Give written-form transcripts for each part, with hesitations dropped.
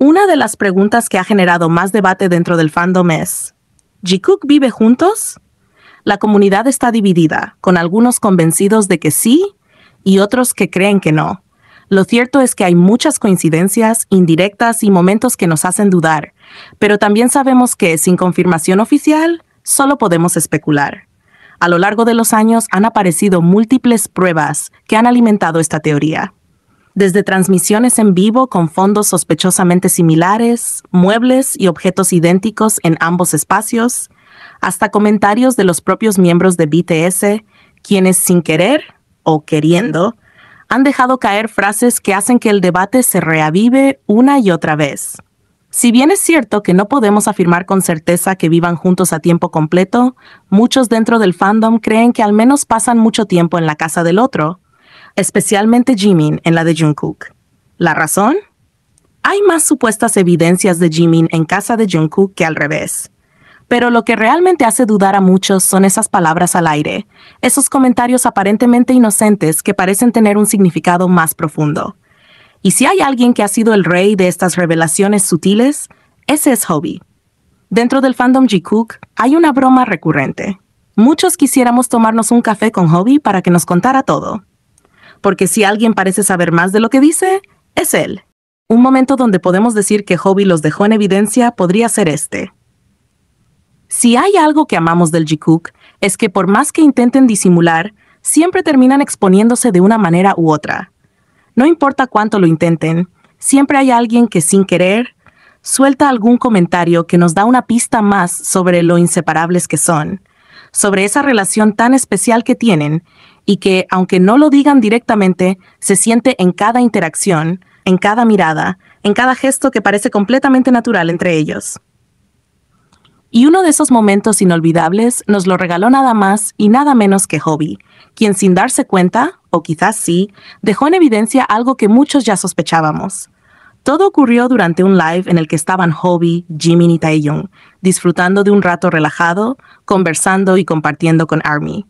Una de las preguntas que ha generado más debate dentro del fandom es: ¿Jikook vive juntos? La comunidad está dividida, con algunos convencidos de que sí y otros que creen que no. Lo cierto es que hay muchas coincidencias, indirectas y momentos que nos hacen dudar, pero también sabemos que, sin confirmación oficial, solo podemos especular. A lo largo de los años han aparecido múltiples pruebas que han alimentado esta teoría. Desde transmisiones en vivo con fondos sospechosamente similares, muebles y objetos idénticos en ambos espacios, hasta comentarios de los propios miembros de BTS, quienes sin querer o queriendo han dejado caer frases que hacen que el debate se reavive una y otra vez. Si bien es cierto que no podemos afirmar con certeza que vivan juntos a tiempo completo, muchos dentro del fandom creen que al menos pasan mucho tiempo en la casa del otro, especialmente Jimin en la de Jungkook. ¿La razón? Hay más supuestas evidencias de Jimin en casa de Jungkook que al revés. Pero lo que realmente hace dudar a muchos son esas palabras al aire, esos comentarios aparentemente inocentes que parecen tener un significado más profundo. Y si hay alguien que ha sido el rey de estas revelaciones sutiles, ese es Hobi. Dentro del fandom Jikook hay una broma recurrente. Muchos quisiéramos tomarnos un café con Hobi para que nos contara todo. Porque si alguien parece saber más de lo que dice, es él. Un momento donde podemos decir que Hobi los dejó en evidencia podría ser este. Si hay algo que amamos del Jikook, es que por más que intenten disimular, siempre terminan exponiéndose de una manera u otra. No importa cuánto lo intenten, siempre hay alguien que sin querer suelta algún comentario que nos da una pista más sobre lo inseparables que son, sobre esa relación tan especial que tienen y que, aunque no lo digan directamente, se siente en cada interacción, en cada mirada, en cada gesto que parece completamente natural entre ellos. Y uno de esos momentos inolvidables nos lo regaló nada más y nada menos que Hobi, quien sin darse cuenta, o quizás sí, dejó en evidencia algo que muchos ya sospechábamos. Todo ocurrió durante un live en el que estaban Hobi, Jimin y Taehyung, disfrutando de un rato relajado, conversando y compartiendo con ARMY.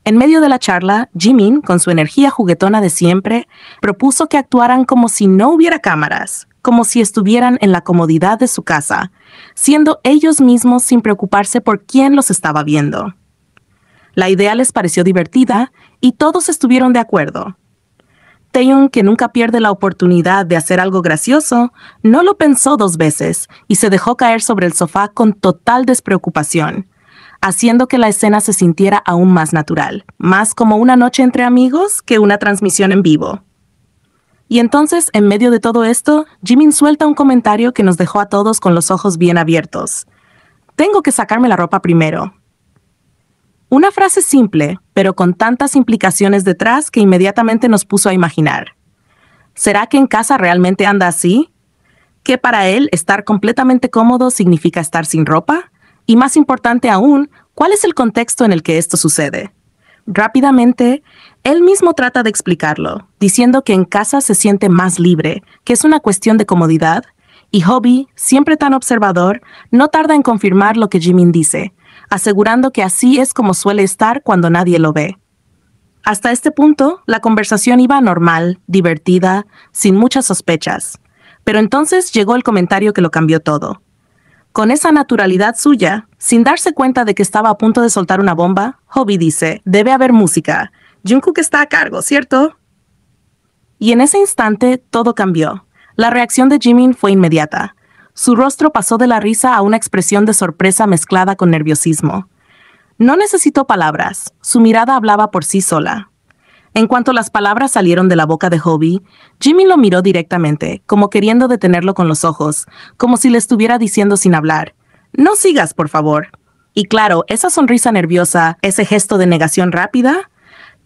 En medio de la charla, Jimin, con su energía juguetona de siempre, propuso que actuaran como si no hubiera cámaras, como si estuvieran en la comodidad de su casa, siendo ellos mismos sin preocuparse por quién los estaba viendo. La idea les pareció divertida y todos estuvieron de acuerdo. Taehyung, que nunca pierde la oportunidad de hacer algo gracioso, no lo pensó dos veces y se dejó caer sobre el sofá con total despreocupación, haciendo que la escena se sintiera aún más natural, más como una noche entre amigos que una transmisión en vivo. Y entonces, en medio de todo esto, Jimin suelta un comentario que nos dejó a todos con los ojos bien abiertos. «Tengo que sacarme la ropa primero». Una frase simple, pero con tantas implicaciones detrás que inmediatamente nos puso a imaginar. ¿Será que en casa realmente anda así? ¿Que para él estar completamente cómodo significa estar sin ropa? Y más importante aún, ¿cuál es el contexto en el que esto sucede? Rápidamente, él mismo trata de explicarlo, diciendo que en casa se siente más libre, que es una cuestión de comodidad, y Hobi, siempre tan observador, no tarda en confirmar lo que Jimin dice, asegurando que así es como suele estar cuando nadie lo ve. Hasta este punto, la conversación iba normal, divertida, sin muchas sospechas, pero entonces llegó el comentario que lo cambió todo. Con esa naturalidad suya, sin darse cuenta de que estaba a punto de soltar una bomba, Hobi dice, «Debe haber música. Jungkook está a cargo, ¿cierto?» Y en ese instante, todo cambió. La reacción de Jimin fue inmediata. Su rostro pasó de la risa a una expresión de sorpresa mezclada con nerviosismo. No necesitó palabras. Su mirada hablaba por sí sola. En cuanto las palabras salieron de la boca de Hobi, Jimin lo miró directamente, como queriendo detenerlo con los ojos, como si le estuviera diciendo sin hablar, «No sigas, por favor». Y claro, esa sonrisa nerviosa, ese gesto de negación rápida,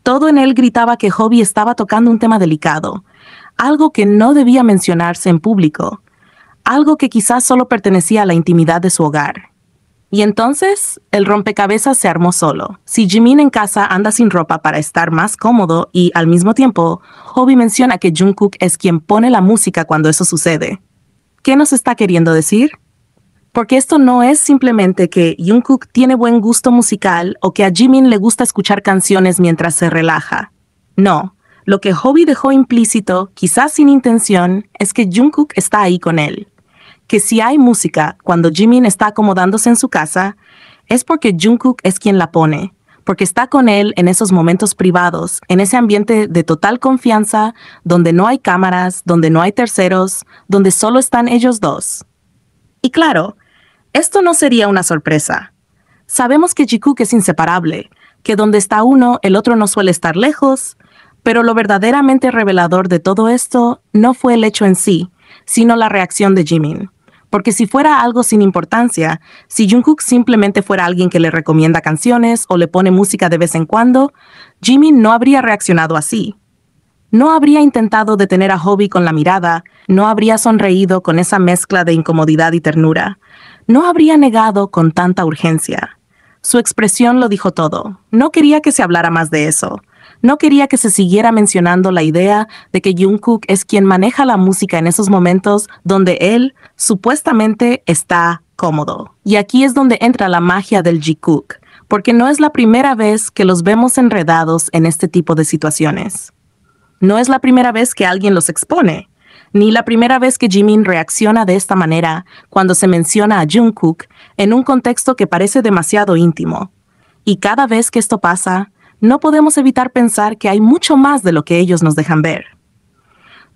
todo en él gritaba que Hobi estaba tocando un tema delicado, algo que no debía mencionarse en público, algo que quizás solo pertenecía a la intimidad de su hogar. Y entonces, el rompecabezas se armó solo. Si Jimin en casa anda sin ropa para estar más cómodo y, al mismo tiempo, Hobi menciona que Jungkook es quien pone la música cuando eso sucede, ¿qué nos está queriendo decir? Porque esto no es simplemente que Jungkook tiene buen gusto musical o que a Jimin le gusta escuchar canciones mientras se relaja. No, lo que Hobi dejó implícito, quizás sin intención, es que Jungkook está ahí con él. que si hay música cuando Jimin está acomodándose en su casa, es porque Jungkook es quien la pone, porque está con él en esos momentos privados, en ese ambiente de total confianza, donde no hay cámaras, donde no hay terceros, donde solo están ellos dos. Y claro, esto no sería una sorpresa. Sabemos que Jikook es inseparable, que donde está uno, el otro no suele estar lejos, pero lo verdaderamente revelador de todo esto no fue el hecho en sí, sino la reacción de Jimin. Porque si fuera algo sin importancia, si Jungkook simplemente fuera alguien que le recomienda canciones o le pone música de vez en cuando, Jimin no habría reaccionado así. No habría intentado detener a Hobi con la mirada, no habría sonreído con esa mezcla de incomodidad y ternura, no habría negado con tanta urgencia. Su expresión lo dijo todo. No quería que se hablara más de eso. No quería que se siguiera mencionando la idea de que Jungkook es quien maneja la música en esos momentos donde él, supuestamente, está cómodo. Y aquí es donde entra la magia del Jikook, porque no es la primera vez que los vemos enredados en este tipo de situaciones. No es la primera vez que alguien los expone, ni la primera vez que Jimin reacciona de esta manera cuando se menciona a Jungkook en un contexto que parece demasiado íntimo. Y cada vez que esto pasa, no podemos evitar pensar que hay mucho más de lo que ellos nos dejan ver.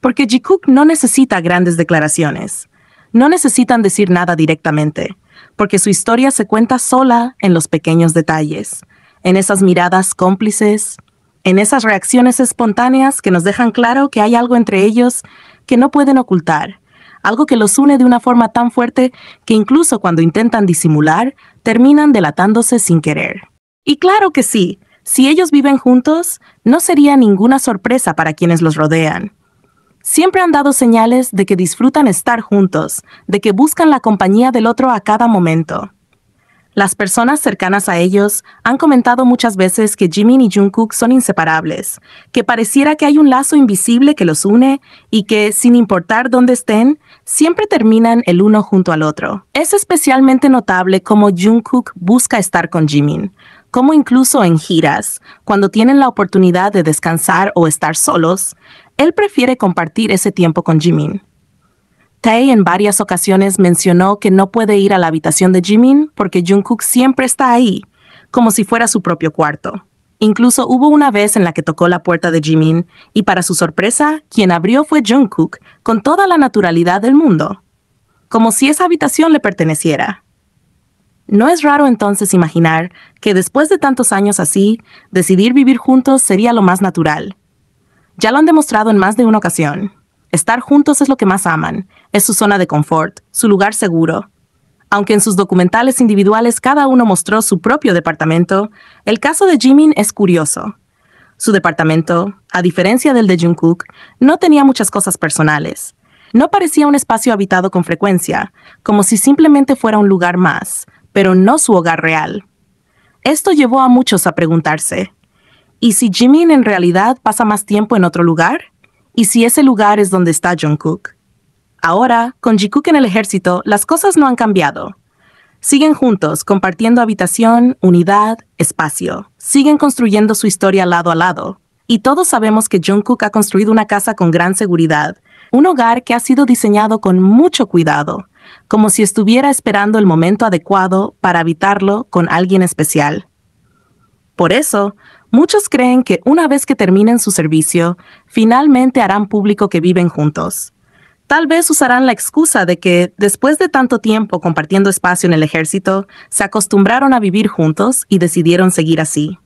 Porque Jikook no necesita grandes declaraciones. No necesitan decir nada directamente, porque su historia se cuenta sola en los pequeños detalles, en esas miradas cómplices, en esas reacciones espontáneas que nos dejan claro que hay algo entre ellos que no pueden ocultar, algo que los une de una forma tan fuerte que incluso cuando intentan disimular, terminan delatándose sin querer. Y claro que sí, si ellos viven juntos, no sería ninguna sorpresa para quienes los rodean. Siempre han dado señales de que disfrutan estar juntos, de que buscan la compañía del otro a cada momento. Las personas cercanas a ellos han comentado muchas veces que Jimin y Jungkook son inseparables, que pareciera que hay un lazo invisible que los une y que, sin importar dónde estén, siempre terminan el uno junto al otro. Es especialmente notable cómo Jungkook busca estar con Jimin, como incluso en giras, cuando tienen la oportunidad de descansar o estar solos, él prefiere compartir ese tiempo con Jimin. Tae en varias ocasiones mencionó que no puede ir a la habitación de Jimin porque Jungkook siempre está ahí, como si fuera su propio cuarto. Incluso hubo una vez en la que tocó la puerta de Jimin y para su sorpresa, quien abrió fue Jungkook con toda la naturalidad del mundo, como si esa habitación le perteneciera. No es raro entonces imaginar que después de tantos años así, decidir vivir juntos sería lo más natural. Ya lo han demostrado en más de una ocasión. Estar juntos es lo que más aman, es su zona de confort, su lugar seguro. Aunque en sus documentales individuales cada uno mostró su propio departamento, el caso de Jimin es curioso. Su departamento, a diferencia del de Jungkook, no tenía muchas cosas personales. No parecía un espacio habitado con frecuencia, como si simplemente fuera un lugar más, pero no su hogar real. Esto llevó a muchos a preguntarse, ¿y si Jimin en realidad pasa más tiempo en otro lugar? ¿Y si ese lugar es donde está Jungkook? Ahora, con Jikook en el ejército, las cosas no han cambiado. Siguen juntos, compartiendo habitación, unidad, espacio. Siguen construyendo su historia lado a lado. Y todos sabemos que Jungkook ha construido una casa con gran seguridad, un hogar que ha sido diseñado con mucho cuidado, como si estuviera esperando el momento adecuado para habitarlo con alguien especial. Por eso, muchos creen que una vez que terminen su servicio, finalmente harán público que viven juntos. Tal vez usarán la excusa de que, después de tanto tiempo compartiendo espacio en el ejército, se acostumbraron a vivir juntos y decidieron seguir así.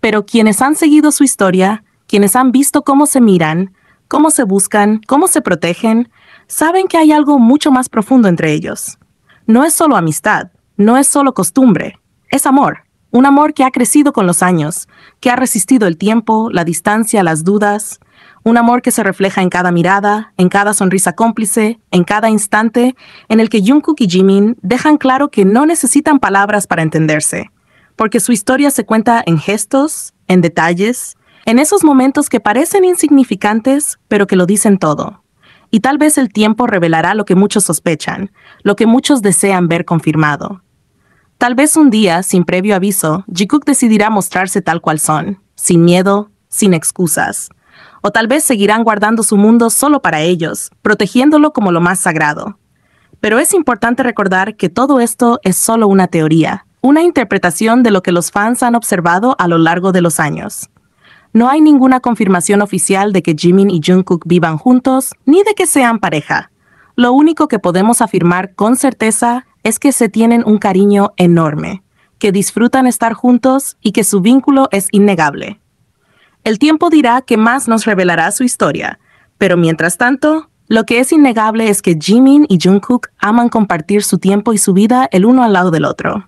Pero quienes han seguido su historia, quienes han visto cómo se miran, cómo se buscan, cómo se protegen, saben que hay algo mucho más profundo entre ellos. No es solo amistad, no es solo costumbre, es amor. Un amor que ha crecido con los años, que ha resistido el tiempo, la distancia, las dudas. Un amor que se refleja en cada mirada, en cada sonrisa cómplice, en cada instante, en el que Jungkook y Jimin dejan claro que no necesitan palabras para entenderse, porque su historia se cuenta en gestos, en detalles, en esos momentos que parecen insignificantes, pero que lo dicen todo. Y tal vez el tiempo revelará lo que muchos sospechan, lo que muchos desean ver confirmado. Tal vez un día, sin previo aviso, Jikook decidirá mostrarse tal cual son, sin miedo, sin excusas. O tal vez seguirán guardando su mundo solo para ellos, protegiéndolo como lo más sagrado. Pero es importante recordar que todo esto es solo una teoría, una interpretación de lo que los fans han observado a lo largo de los años. No hay ninguna confirmación oficial de que Jimin y Jungkook vivan juntos, ni de que sean pareja. Lo único que podemos afirmar con certeza es que se tienen un cariño enorme, que disfrutan estar juntos y que su vínculo es innegable. El tiempo dirá qué más nos revelará su historia, pero mientras tanto, lo que es innegable es que Jimin y Jungkook aman compartir su tiempo y su vida el uno al lado del otro.